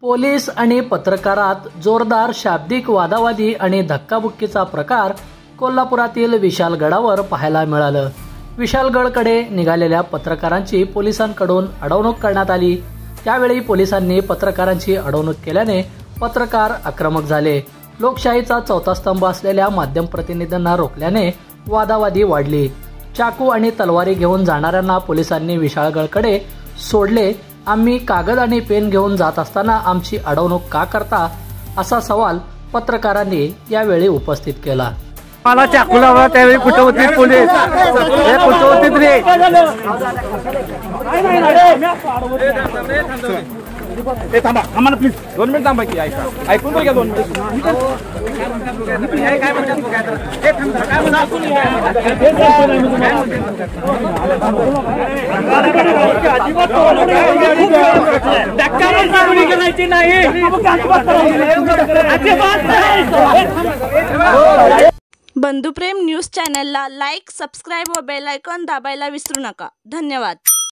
Police आणि पत्रकारात जोरदार शाब्दिक वादावादी आणि धक्काबुक्कीचा प्रकार कोल्हापुरातील विशालगडावर पाहायला मिळालं। विशालगडकडे निघालेल्या पत्रकारांची पोलिसांकडून अडवणूक करण्यात आली। त्यावेळी पोलिसांनी पत्रकारांची अडवणूक केल्याने पत्रकार आक्रमक झाले। लोकशाहीचा चौथा स्तंभ असलेल्या माध्यम प्रतिनिधींना रोखल्याने वादावादी वाढली। चाकू आणि तलवारी घेऊन जाणाऱ्यांना पोलिसांनी विशाळगडकडे सोडले। आम्ही कागद आणि पेन घेऊन जात असताना आमची अडवणूक का करता, असा सवाल पत्रकारांनी यावेळी उपस्थित केला। मला चाकू लावला त्यावेळी कुठे होती पोलीस? हे कुठे होती रे? थांबा थांबा प्लीज, 2 मिनिट थांबा की ऐका, ऐकून बघा 2 मिनिट। बंधुप्रेम न्यूज चॅनलला लाईक, सबस्क्राईब व बेल आयकॉन दाबायला विसरू नका। धन्यवाद।